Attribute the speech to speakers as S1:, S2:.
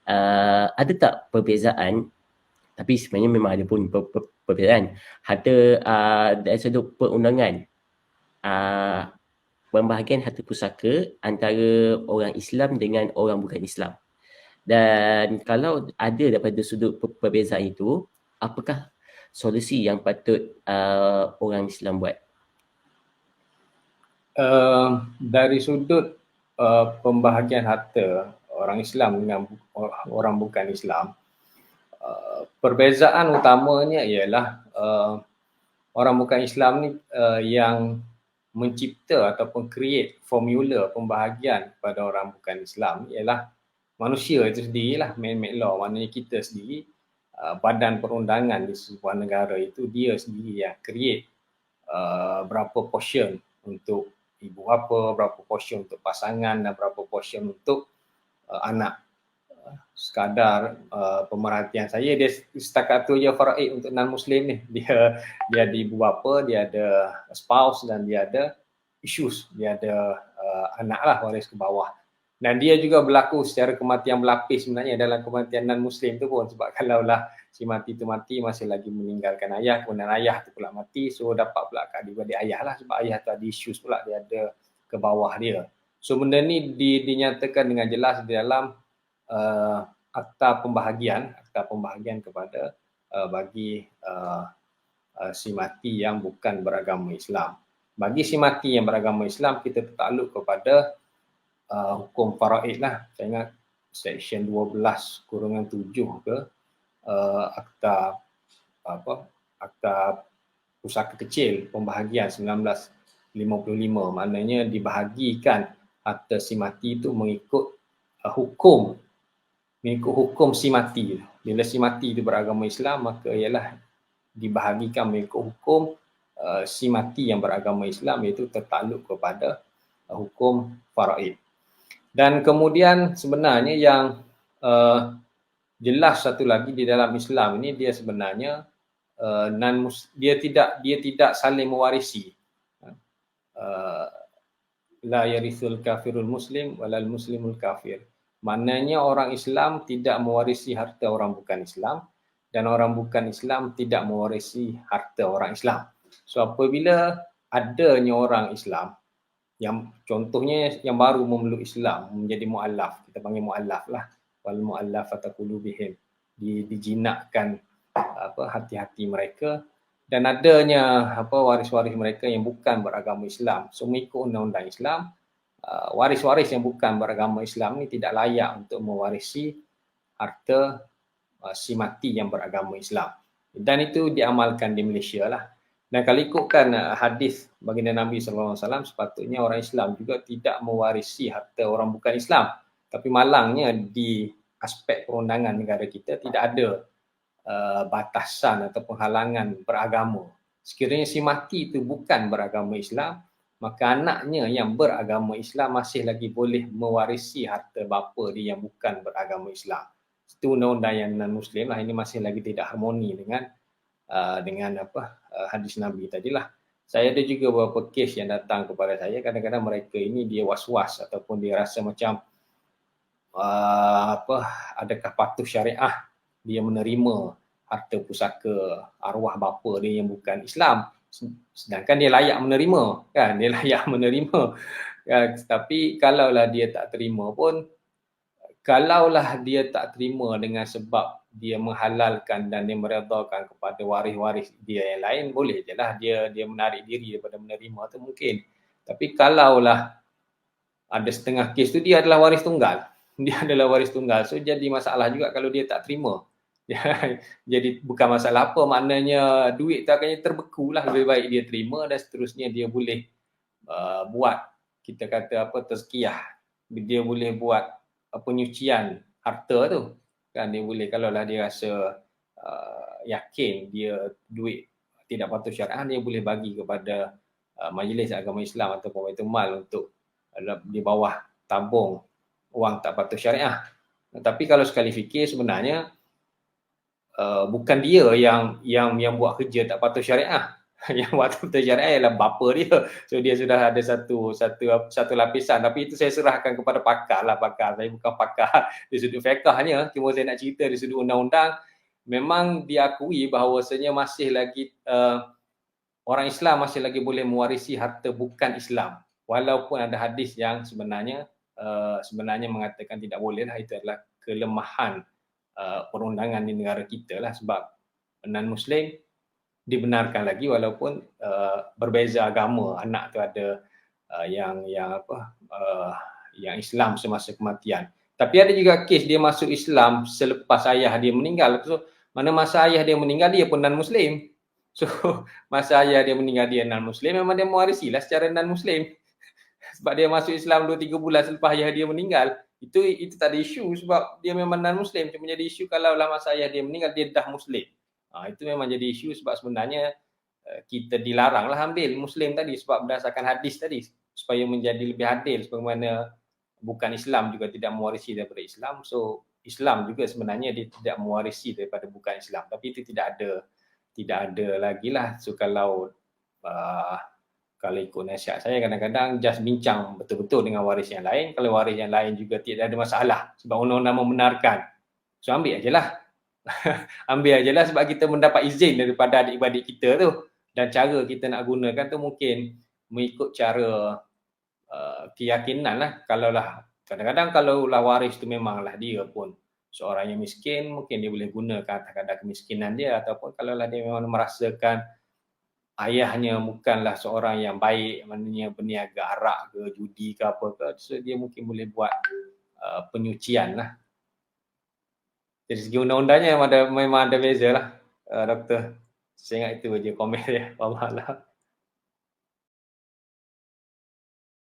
S1: Ada tak perbezaan, tapi sebenarnya memang ada pun perbezaan, harta dari sudut perundangan, pembahagian harta pusaka antara orang Islam dengan orang bukan Islam. Dan kalau ada daripada sudut perbezaan itu, apakah solusi yang patut orang Islam buat?
S2: Dari sudut pembahagian harta orang Islam dengan orang bukan Islam, perbezaan utamanya ialah orang bukan Islam ni yang mencipta ataupun create formula pembahagian kepada orang bukan Islam ialah manusia itu sendirilah, man-made law, maknanya kita sendiri, badan perundangan di sebuah negara itu dia sendiri yang create berapa portion untuk ibu bapa, berapa portion untuk pasangan dan berapa portion untuk anak. Sekadar pemerhatian saya, dia setakat tu je faraid untuk non-Muslim ni. Dia ada ibu bapa, dia ada spouse dan dia ada issues, dia ada anak lah, waris ke bawah. Dan dia juga berlaku secara kematian berlapis sebenarnya dalam kematian non-Muslim tu pun, sebab kalaulah si mati tu mati masih lagi meninggalkan ayah, kemudian ayah tu pula mati, so dapat pula adik-adik ayah lah, sebab ayah tu ada issues pula, dia ada ke bawah dia. So benda ni dinyatakan dengan jelas di dalam akta pembahagian kepada bagi si mati yang bukan beragama Islam. Bagi si mati yang beragama Islam, kita tertakluk kepada hukum faraid lah. Saya ingat section 12/7 ke akta pusaka kecil pembahagian 1955, maknanya dibahagikan harta si mati itu mengikut hukum si mati. Bila si mati itu beragama Islam, maka ialah dibahagikan mengikut hukum si mati yang beragama Islam, iaitu tertakluk kepada hukum faraid. Dan kemudian sebenarnya yang jelas satu lagi di dalam Islam ini, dia sebenarnya dia tidak saling mewarisi. La yarithul kafirul muslim walal muslimul kafir. Maknanya orang Islam tidak mewarisi harta orang bukan Islam dan orang bukan Islam tidak mewarisi harta orang Islam. So apabila adanya orang Islam yang contohnya yang baru memeluk Islam menjadi mu'allaf, kita panggil mu'allaf lah, wal mu'allafata qulubihim, dijinakkan hati-hati mereka, dan adanya waris-waris mereka yang bukan beragama Islam. So mengikut undang-undang Islam, waris-waris yang bukan beragama Islam ni tidak layak untuk mewarisi harta si mati yang beragama Islam. Dan itu diamalkan di Malaysia lah. Dan kalau ikutkan hadis baginda Nabi SAW, sepatutnya orang Islam juga tidak mewarisi harta orang bukan Islam. Tapi malangnya di aspek perundangan negara kita tidak ada batasan atau penghalangan beragama. Sekiranya si mati itu bukan beragama Islam, maka anaknya yang beragama Islam masih lagi boleh mewarisi harta bapa dia yang bukan beragama Islam. Itu undang-undang yang non-Muslim lah. Ini masih lagi tidak harmoni dengan hadis Nabi tadilah. Saya ada juga beberapa kes yang datang kepada saya, kadang-kadang mereka ini dia was-was ataupun dia rasa macam adakah patuh syariah dia menerima harta pusaka arwah bapa dia yang bukan Islam, sedangkan dia layak menerima, kan, dia layak menerima, kan? Tapi kalaulah dia tak terima pun, kalaulah dia tak terima dengan sebab dia menghalalkan dan dia meredakan kepada waris-waris dia yang lain, boleh je lah dia menarik diri daripada menerima tu mungkin. Tapi kalaulah ada setengah kes tu dia adalah waris tunggal, so jadi masalah juga kalau dia tak terima. Jadi bukan masalah apa, maknanya duit tu akan terbeku lah, lebih baik dia terima dan seterusnya dia boleh buat, kita kata tazkiyah, dia boleh buat penyucian harta tu, kan. Dia boleh, kalaulah dia rasa yakin dia duit tidak patut syariah, dia boleh bagi kepada majlis agama Islam ataupun Baitul Mal untuk di bawah tabung wang tak patut syariah. Tapi kalau sekali fikir sebenarnya bukan dia yang buat kerja tak patut syariah, Yang wakaf betul syariah ialah bapa dia. So dia sudah ada satu lapisan, tapi itu saya serahkan kepada pakar lah. Saya bukan pakar di sudut fiqahnya, cuma saya nak cerita di sudut undang-undang. Memang diakui bahawasanya masih lagi orang Islam masih lagi boleh mewarisi harta bukan Islam, walaupun ada hadis yang sebenarnya mengatakan tidak boleh lah. Itu adalah kelemahan perundangan di negara kita lah, sebab non-Muslim dibenarkan lagi walaupun berbeza agama. Anak tu ada yang Islam semasa kematian. Tapi ada juga kes dia masuk Islam selepas ayah dia meninggal. So, mana masa ayah dia meninggal dia pun non-Muslim. So masa ayah dia meninggal dia non-Muslim, memang dia mewarisi lah secara non-Muslim. Sebab dia masuk Islam 2-3 bulan selepas ayah dia meninggal. Itu tak ada isu sebab dia memang non-Muslim. Cuma jadi isu kalau lah masa ayah dia meninggal dia dah Muslim. Itu memang jadi isu sebab sebenarnya kita dilaranglah ambil Muslim tadi sebab berdasarkan hadis tadi, supaya menjadi lebih adil, sebagaimana bukan Islam juga tidak mewarisi daripada Islam. So Islam juga sebenarnya dia tidak mewarisi daripada bukan Islam. Tapi itu tidak ada lagi lah. So kalau ikut nasihat saya, kadang-kadang just bincang betul-betul dengan waris yang lain. Kalau waris yang lain juga tidak ada masalah sebab undang-undang membenarkan, so ambil ajalah. Ambil ajalah sebab kita mendapat izin daripada adik-beradik kita tu, dan cara kita nak gunakan tu mungkin mengikut cara keyakinan lah. Kadang-kadang kalau lah waris tu memanglah dia pun seorang yang miskin, mungkin dia boleh gunakan kadar kemiskinan dia, ataupun kalau lah dia memang merasakan ayahnya bukanlah seorang yang baik, maknanya berniaga arak ke judi ke apa ke, so dia mungkin boleh buat penyucian lah. Dari segi undang-undangnya memang ada beza lah, doktor. Saya ingat itu je komen dia. Wallahualam.